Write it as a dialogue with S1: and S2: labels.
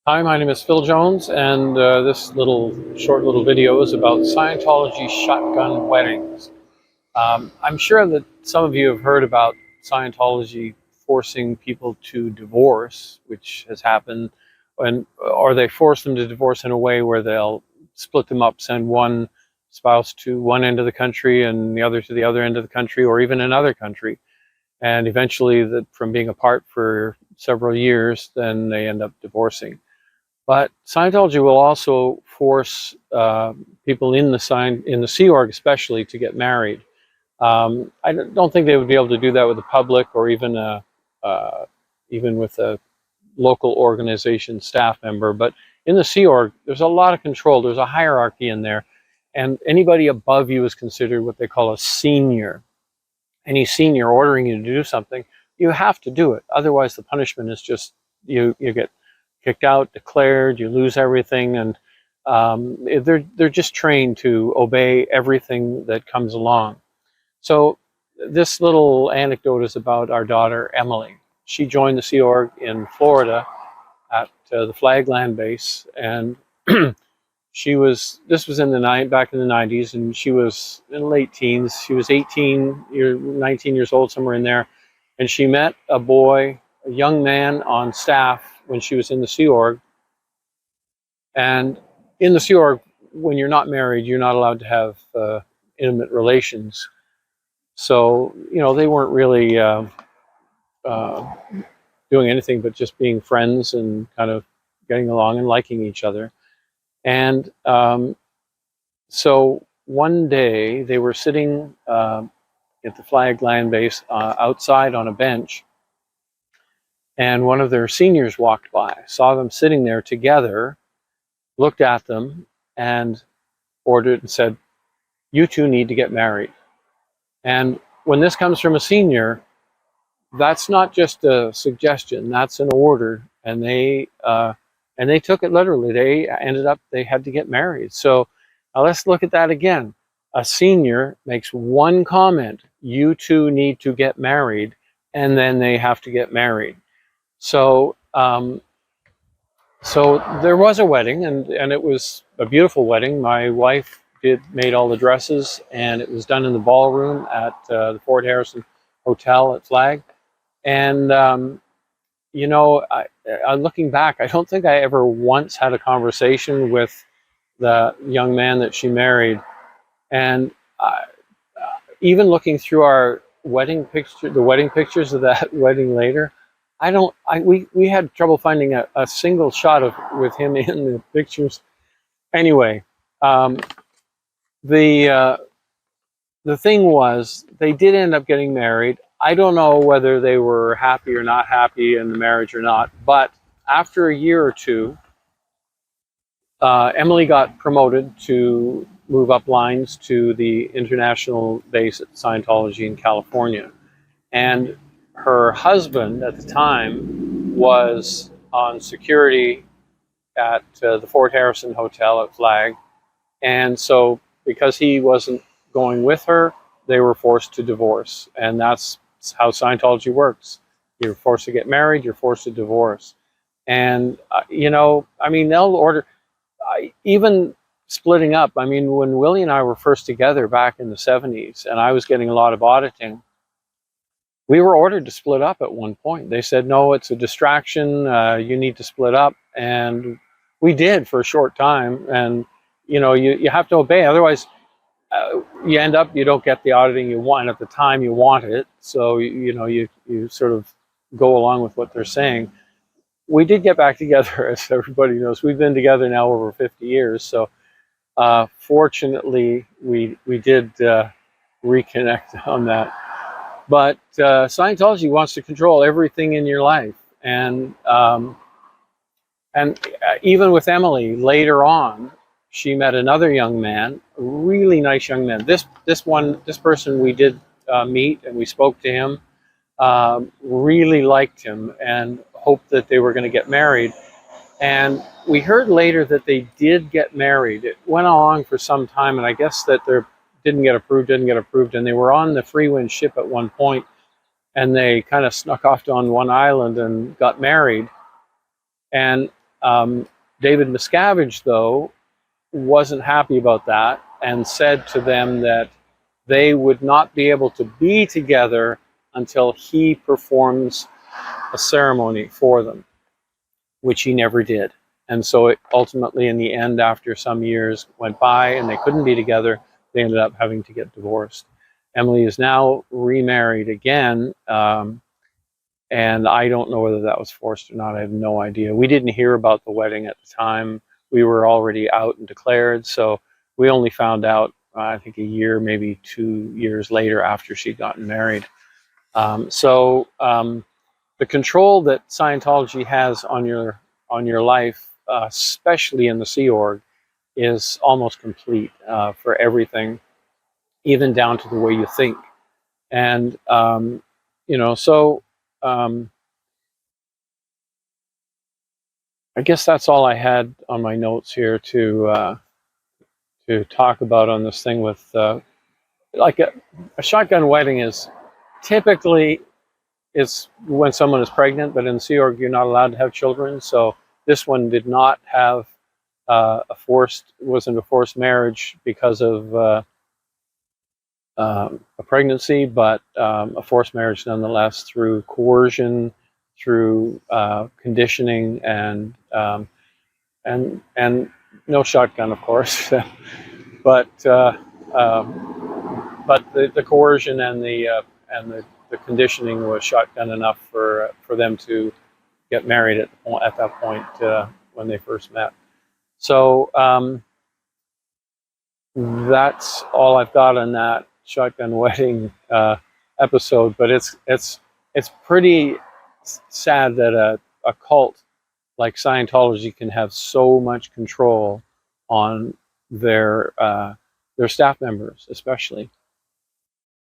S1: Hi, my name is Phil Jones, and this short little video is about Scientology shotgun weddings. I'm sure that some of you have heard about Scientology forcing people to divorce, which has happened, or they force them to divorce in a way where they'll split them up, send one spouse to one end of the country and the other to the other end of the country, or even another country. And eventually, from being apart for several years, then they end up divorcing. But Scientology will also force people in the Sea Org especially to get married. I don't think they would be able to do that with the public or even with a local organization staff member. But in the Sea Org, there's a lot of control. There's a hierarchy in there, and anybody above you is considered what they call a senior. Any senior ordering you to do something, you have to do it. Otherwise, the punishment is just you get kicked out, declared, you lose everything, and they're just trained to obey everything that comes along. So this little anecdote is about our daughter Emily. She joined the Sea Org in Florida at the Flag Land Base, and this was back in the 90s, and she was in late teens. She was 19 years old, somewhere in there, and she met a young man on staff when she was in the Sea Org. And in the Sea Org, when you're not married, you're not allowed to have intimate relations. So, they weren't really doing anything but just being friends and kind of getting along and liking each other. And so one day they were sitting at the Flag Land Base outside on a bench, and one of their seniors walked by, saw them sitting there together, looked at them, and ordered and said, "You two need to get married." And when this comes from a senior, that's not just a suggestion, that's an order. And they took it literally. They had to get married. So now let's look at that again. A senior makes one comment, "You two need to get married," and then they have to get married. So there was a wedding, and it was a beautiful wedding. My wife made all the dresses, and it was done in the ballroom at the Fort Harrison Hotel at Flag. And looking back, I don't think I ever once had a conversation with the young man that she married. And even looking through our the wedding pictures of that wedding later, we had trouble finding a single shot with him in the pictures. Anyway, the thing was, they did end up getting married. I don't know whether they were happy or not happy in the marriage or not, but after a year or two, Emily got promoted to move up lines to the international base at Scientology in California. And her husband at the time was on security at the Fort Harrison Hotel at Flag. And so because he wasn't going with her, they were forced to divorce. And that's how Scientology works. You're forced to get married, you're forced to divorce. And, they'll order, even splitting up. I mean, when Willie and I were first together back in the 70s, and I was getting a lot of auditing, we were ordered to split up at one point. They said, "No, it's a distraction, you need to split up." And we did for a short time. And, you have to obey. Otherwise, you don't get the auditing you want at the time you want it. So, you sort of go along with what they're saying. We did get back together, as everybody knows. We've been together now over 50 years. So fortunately, we did reconnect on that. But Scientology wants to control everything in your life. And even with Emily, later on, she met another young man, a really nice young man. This person we did meet, and we spoke to him, really liked him and hoped that they were going to get married. And we heard later that they did get married. It went along for some time, and I guess that they didn't get approved, and they were on the Free Wind ship at one point, and they kind of snuck off on one island and got married. And David Miscavige, though, wasn't happy about that and said to them that they would not be able to be together until he performs a ceremony for them, which he never did. And so it ultimately, in the end, after some years went by and they couldn't be together, they ended up having to get divorced. Emily is now remarried again, and I don't know whether that was forced or not. I have no idea. We didn't hear about the wedding at the time. We were already out and declared, so we only found out, I think, a year, maybe 2 years later after she'd gotten married. The control that Scientology has on your life, especially in the Sea Org, is almost complete for everything, even down to the way you think. And I guess that's all I had on my notes here to talk about on this thing with like a shotgun wedding is typically it's when someone is pregnant, but in Sea Org you're not allowed to have children. So this one did not have wasn't a forced marriage because of a pregnancy, but a forced marriage nonetheless through coercion, through conditioning, and no shotgun, of course, but the coercion and the conditioning was shotgun enough for them to get married at that point when they first met. So that's all I've got on that shotgun wedding episode. But it's pretty sad that a cult like Scientology can have so much control on their staff members, especially.